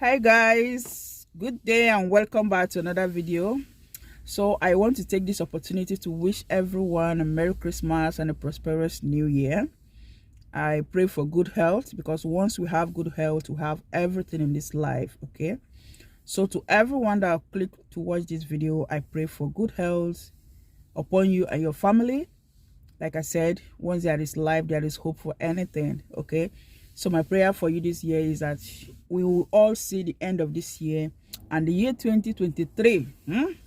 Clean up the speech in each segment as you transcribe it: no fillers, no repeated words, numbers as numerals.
Hi guys, good day and welcome back to another video. So I want to take this opportunity to wish everyone a Merry Christmas and a prosperous New Year. I pray for good health, because once we have good health, we have everything in this life. Okay, so to everyone that clicked to watch this video, I pray for good health upon you and your family. Like I said, once there is life, there is hope for anything. Okay, so my prayer for you this year is that we will all see the end of this year, and the year 2023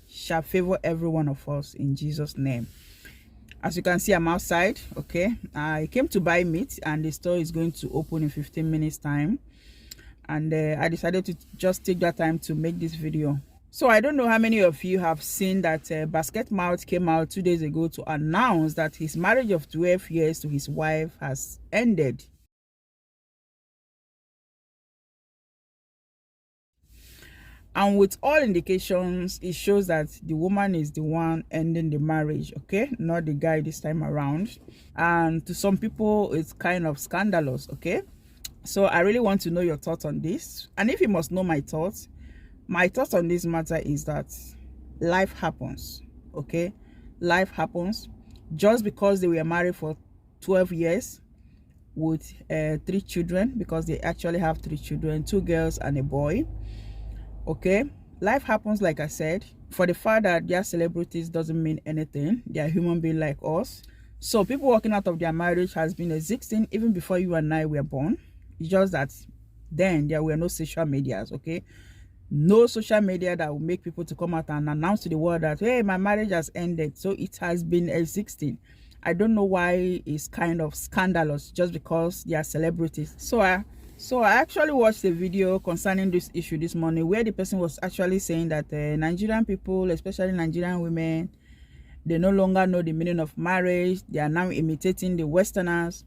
shall favor every one of us in Jesus' name. As you can see, I'm outside. Okay, I came to buy meat, and the store is going to open in 15 minutes time, and I decided to just take that time to make this video. So I don't know how many of you have seen that BasketMouth came out 2 days ago to announce that his marriage of 12 years to his wife has ended. And with all indications, it shows that the woman is the one ending the marriage, okay? Not the guy this time around. And to some people, it's kind of scandalous, okay? So I really want to know your thoughts on this. And if you must know my thoughts on this matter is that life happens, okay? Life happens. Just because they were married for 12 years with 3 children, because they actually have 3 children, 2 girls and a boy, okay? Life happens. Like I said, for the fact that they are celebrities doesn't mean anything. They are human beings like us. So people walking out of their marriage has been existing even before you and I were born. It's just that then there were no social medias, okay? No social media that will make people to come out and announce to the world that, hey, my marriage has ended. So it has been existing. I don't know why it's kind of scandalous just because they are celebrities. So I actually watched a video concerning this issue this morning, where the person was actually saying that Nigerian people, especially Nigerian women, they no longer know the meaning of marriage. They are now imitating the Westerners.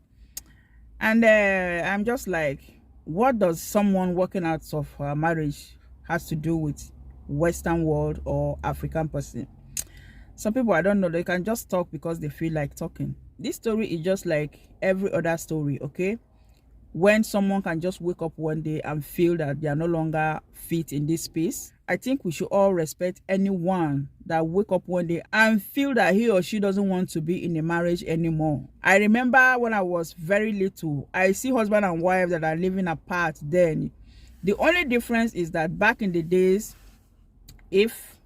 And I'm just like, what does someone working out of marriage has to do with Western world or African person? Some people, I don't know, they can just talk because they feel like talking. This story is just like every other story, okay? When someone can just wake up one day and feel that they are no longer fit in this space, I think we should all respect anyone that wake up one day and feel that he or she doesn't want to be in a marriage anymore. I remember when I was very little, I see husband and wife that are living apart then. The only difference is that back in the days, if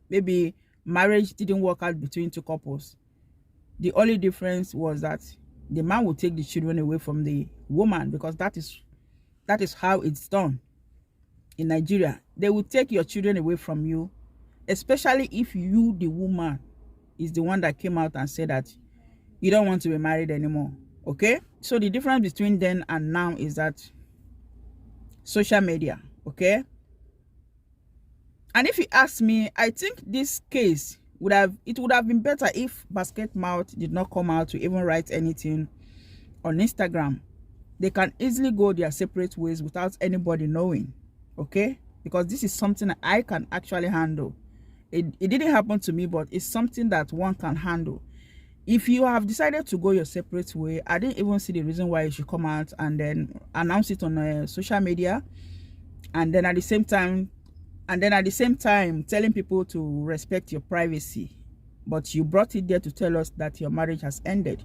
maybe marriage didn't work out between 2 couples, the only difference was that the man will take the children away from the woman, because that is how it's done in Nigeria. They will take your children away from you, especially if you, the woman, is the one that came out and said that you don't want to be married anymore, okay? So the difference between then and now is that social media, okay? And if you ask me, I think this case would have been better if BasketMouth did not come out to even write anything on Instagram. They can easily go their separate ways without anybody knowing, okay? Because this is something I can actually handle. It didn't happen to me, but it's something that one can handle. If you have decided to go your separate way, I didn't even see the reason why you should come out and then announce it on social media, and then at the same time telling people to respect your privacy. But you brought it there to tell us that your marriage has ended.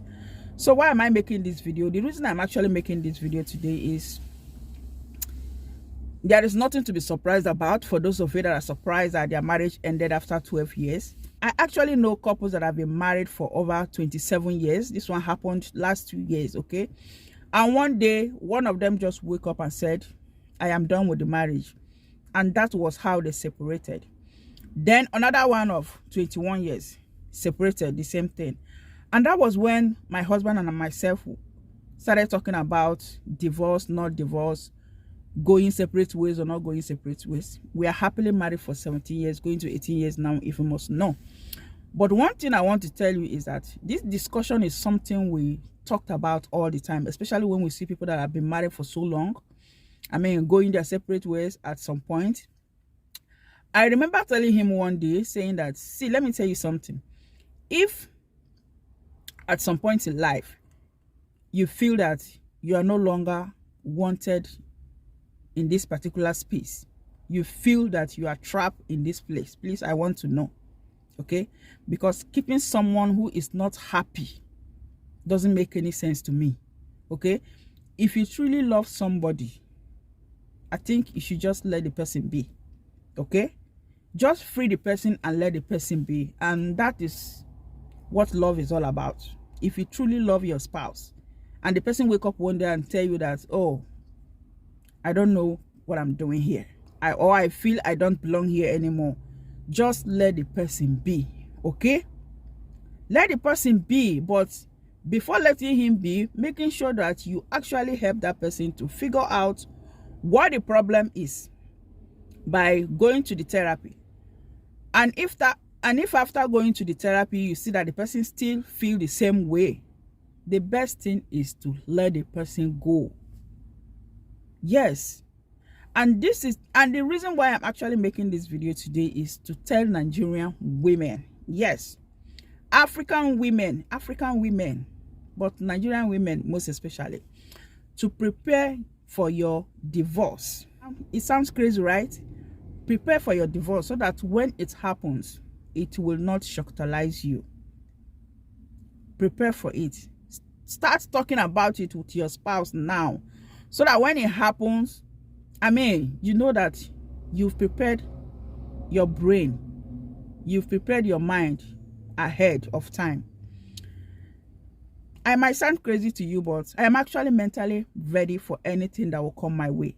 So why am I making this video? The reason I'm actually making this video today is there is nothing to be surprised about. For those of you that are surprised that their marriage ended after 12 years, I actually know couples that have been married for over 27 years. This one happened last 2 years, okay? And one day, one of them just woke up and said, I am done with the marriage. And that was how they separated. Then another one of 21 years separated, the same thing. And that was when my husband and myself started talking about divorce, not divorce, going separate ways or not going separate ways. We are happily married for 17 years, going to 18 years now, if you must know. But one thing I want to tell you is that this discussion is something we talked about all the time, especially when we see people that have been married for so long. I mean, going their separate ways at some point. I remember telling him one day, saying that, see, let me tell you something. If at some point in life you feel that you are no longer wanted in this particular space. You feel that you are trapped in this place. Please, I want to know. Okay? Because keeping someone who is not happy doesn't make any sense to me. Okay? If you truly love somebody, I think you should just let the person be. Okay? Just free the person and let the person be. And that is what love is all about. If you truly love your spouse and the person wake up one day and tell you that, oh, I don't know what I'm doing here, I feel I don't belong here anymore, just let the person be. Okay? Let the person be, but before letting him be, making sure that you actually help that person to figure out what the problem is by going to the therapy. And if after going to the therapy you see that the person still feel the same way, the best thing is to let the person go. Yes. And the reason why I'm actually making this video today is to tell Nigerian women, yes, African women, but Nigerian women most especially, to prepare for your divorce. It sounds crazy, right? Prepare for your divorce so that when it happens, it will not shocktalize you. Prepare for it. Start talking about it with your spouse now, so that when it happens, I mean, you know that you've prepared your brain, you've prepared your mind ahead of time. I might sound crazy to you, but I am actually mentally ready for anything that will come my way.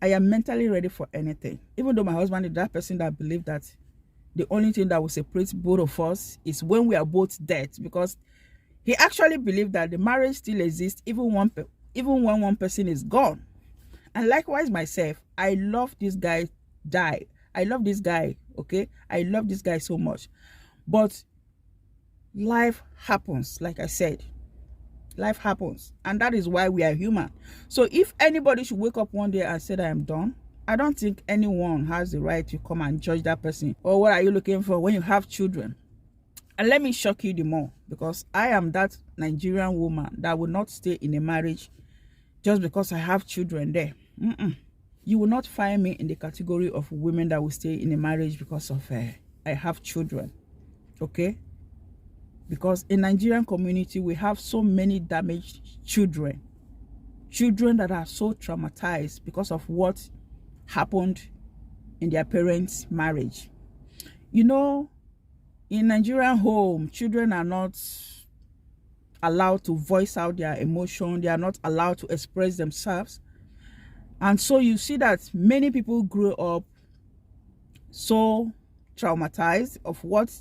I am mentally ready for anything. Even though my husband is that person that believed that the only thing that will separate both of us is when we are both dead, because he actually believed that the marriage still exists even when one person is gone. And likewise myself, I love this guy I love this guy, okay? I love this guy so much. But life happens, like I said. Life happens, and that is why we are human. So if anybody should wake up one day and say that I'm done, I don't think anyone has the right to come and judge that person. Or what are you looking for when you have children? And let me shock you the more, because I am that Nigerian woman that will not stay in a marriage just because I have children there. You will not find me in the category of women that will stay in a marriage because of I have children. Okay? Because in Nigerian community, we have so many damaged children. Children that are so traumatized because of what happened in their parents' marriage. You know, in Nigerian home, children are not allowed to voice out their emotion. They are not allowed to express themselves. And so you see that many people grow up so traumatized of what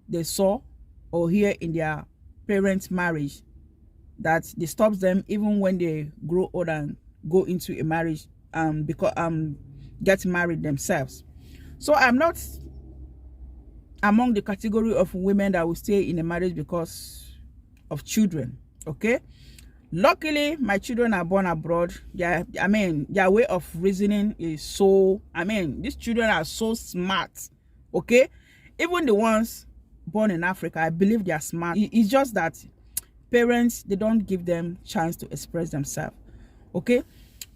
they saw or hear in their parents' marriage that disturbs them even when they grow old and go into a marriage get married themselves. So I'm not among the category of women that will stay in a marriage because of children. Okay? Luckily, my children are born abroad. Their way of reasoning is so, these children are so smart. Okay? Even the ones born in Africa, I believe they are smart. It's just that parents, they don't give them chance to express themselves. Okay?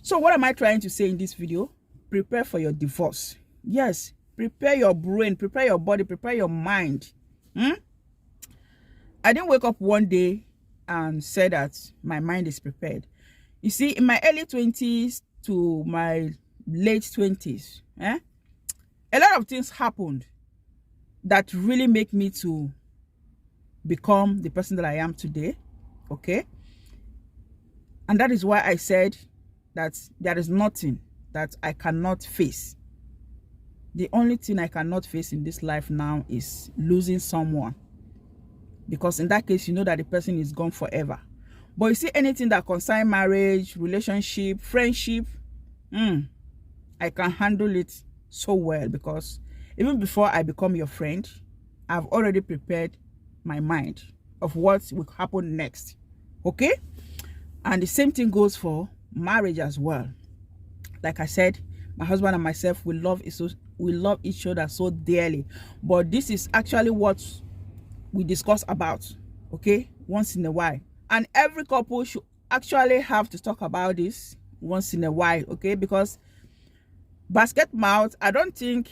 So what am I trying to say in this video? Prepare for your divorce. Yes, prepare your brain, prepare your body, prepare your mind. I didn't wake up one day and say that my mind is prepared. You see, in my early 20s to my late 20s, a lot of things happened that really make me to become the person that I am today. Okay? And that is why I said that there is nothing that I cannot face. The only thing I cannot face in this life now is losing someone. Because in that case, you know that the person is gone forever. But you see, anything that concerns marriage, relationship, friendship, I can handle it so well, because even before I become your friend, I've already prepared my mind of what will happen next. Okay? And the same thing goes for marriage as well. Like I said, my husband and myself, we love each other so dearly. But this is actually what we discuss about, okay, once in a while. And every couple should actually have to talk about this, once in a while, okay? Because BasketMouth, I don't think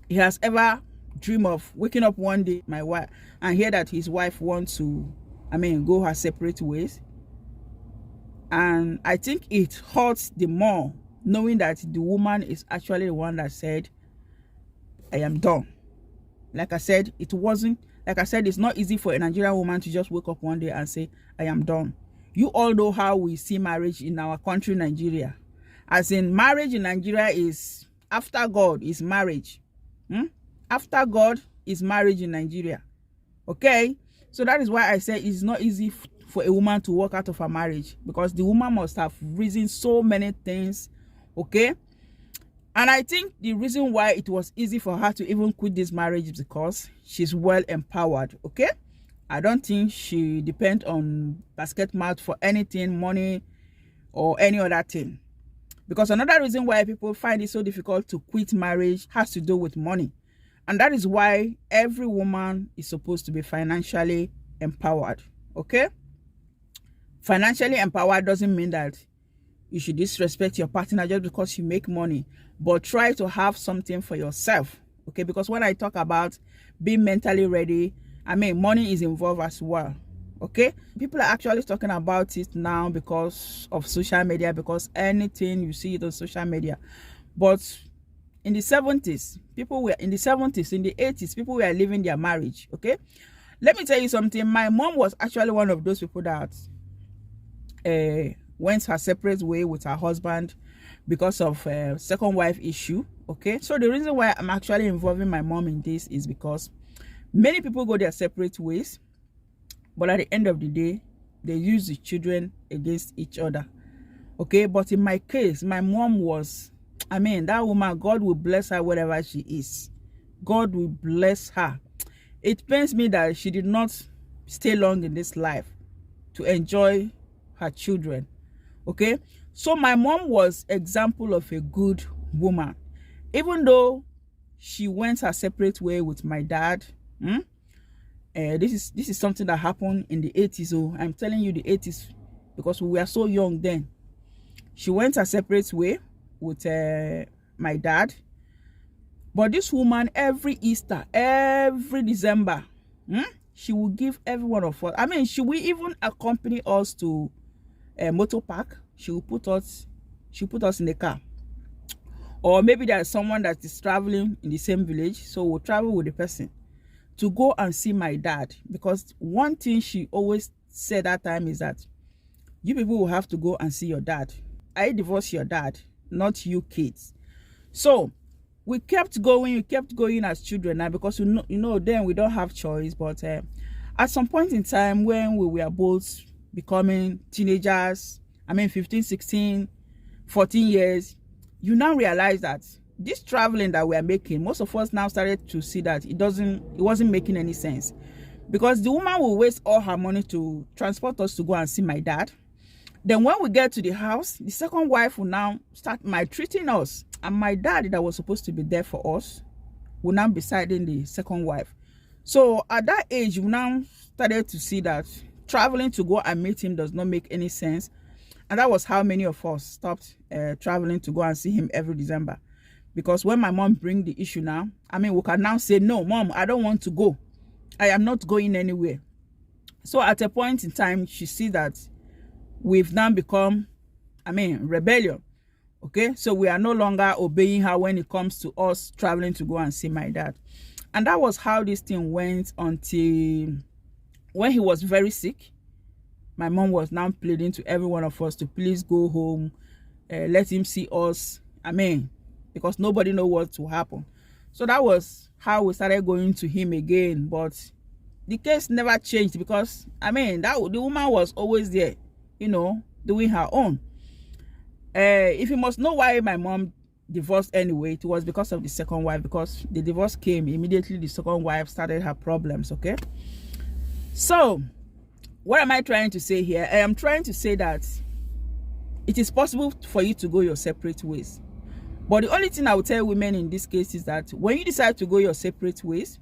he has ever dreamed of waking up one day, my wife, and hear that his wife wants to, go her separate ways. And I think it hurts the more knowing that the woman is actually the one that said, I am done. Like I said, it's not easy for a Nigerian woman to just wake up one day and say, I am done. You all know how we see marriage in our country, Nigeria. As in, marriage in Nigeria is, after God is marriage. After God is marriage in Nigeria. Okay? So that is why I say it's not easy for a woman to walk out of her marriage, because the woman must have reasoned so many things. Okay? And I think the reason why it was easy for her to even quit this marriage is because she's well empowered. Okay? I don't think she depends on BasketMouth for anything, money, or any other thing. Because another reason why people find it so difficult to quit marriage has to do with money. And that is why every woman is supposed to be financially empowered. Okay? Financially empowered doesn't mean that you should disrespect your partner just because you make money, but try to have something for yourself. Okay? Because when I talk about being mentally ready, money is involved as well. Okay? People are actually talking about it now because of social media, because anything you see it on social media. But in the 70s, in the 80s, people were living their marriage. Okay? Let me tell you something. My mom was actually one of those people that went her separate way with her husband because of second wife issue. Okay? So the reason why I'm actually involving my mom in this is because many people go their separate ways, but at the end of the day, they use the children against each other. Okay? But in my case, my mom was, that woman, God will bless her wherever she is. God will bless her. It pains me that she did not stay long in this life to enjoy her children. Okay? So my mom was example of a good woman. Even though she went her separate way with my dad, this is something that happened in the 80s. So I'm telling you the 80s because we were so young then. She went her separate way with my dad. But this woman, every Easter, every December, she will give every one of us. She will even accompany us to a motor park. She will put us in the car. Or maybe there's someone that is traveling in the same village, so we'll travel with the person to go and see my dad. Because one thing she always said that time is that you people will have to go and see your dad. I divorced your dad, not you kids. So we kept going as children now, because you know then we don't have choice. But at some point in time when we were both becoming teenagers, 15, 16, 14 years, you now realize that this traveling that we are making, most of us now started to see that it wasn't making any sense. Because the woman will waste all her money to transport us to go and see my dad. Then when we get to the house, the second wife will now start maltreating us. And my dad, that was supposed to be there for us, will now be siding the second wife. So at that age, we now started to see that traveling to go and meet him does not make any sense. And that was how many of us stopped traveling to go and see him every December. Because when my mom bring the issue now, we can now say, no, mom, I don't want to go. I am not going anywhere. So at a point in time, she see that we've now become, rebellion. Okay, so we are no longer obeying her when it comes to us traveling to go and see my dad. And that was how this thing went until when he was very sick. My mom was now pleading to every one of us to please go home, let him see us. Because nobody knows what will happen. So that was how we started going to him again. But the case never changed because, the woman was always there, doing her own. If you must know why my mom divorced anyway, it was because of the second wife. Because the divorce came immediately, the second wife started her problems. Okay, so what am I trying to say here? I am trying to say that it is possible for you to go your separate ways. But the only thing I would tell women in this case is that when you decide to go your separate ways,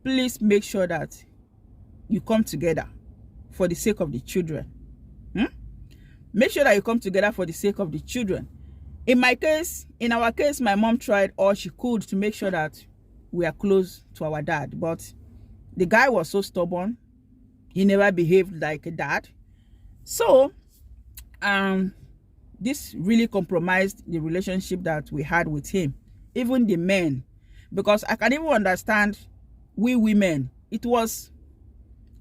please make sure that you come together for the sake of the children. Make sure that you come together for the sake of the children. In our case, my mom tried all she could to make sure that we are close to our dad, but the guy was so stubborn. He never behaved like a dad. So this really compromised the relationship that we had with him, even the men, because I can even understand we women. It was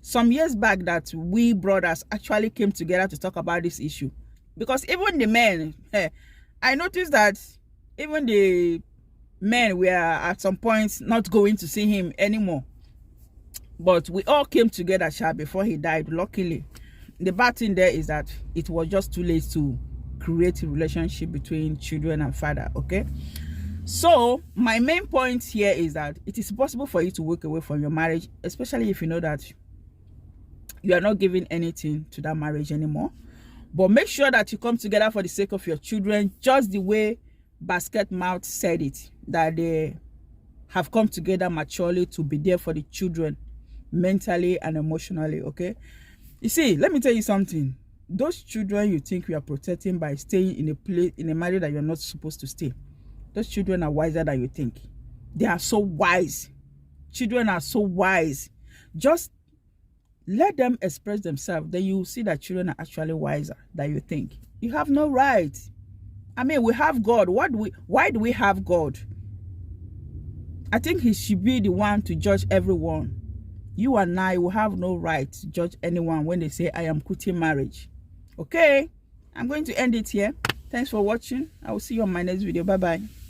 some years back that we brothers actually came together to talk about this issue, because even the men, I noticed that even the men were at some point not going to see him anymore, but we all came together, before he died. Luckily, the bad thing there is that it was just too late to create a relationship between children and father. Okay, so my main point here is that it is possible for you to walk away from your marriage, especially if you know that you are not giving anything to that marriage anymore. But make sure that you come together for the sake of your children, just the way BasketMouth said it, that they have come together maturely to be there for the children mentally and emotionally. Okay, you see, let me tell you something. Those children you think you are protecting by staying in a marriage that you're not supposed to stay, those children are wiser than you think. They are so wise. Children are so wise. Just let them express themselves, then you will see that children are actually wiser than you think. You have no right. I mean, we have God. Why do we have God? I think he should be the one to judge everyone. You and I will have no right to judge anyone when they say, I am quitting marriage. Okay, I'm going to end it here. Thanks for watching. I will see you on my next video. Bye-bye.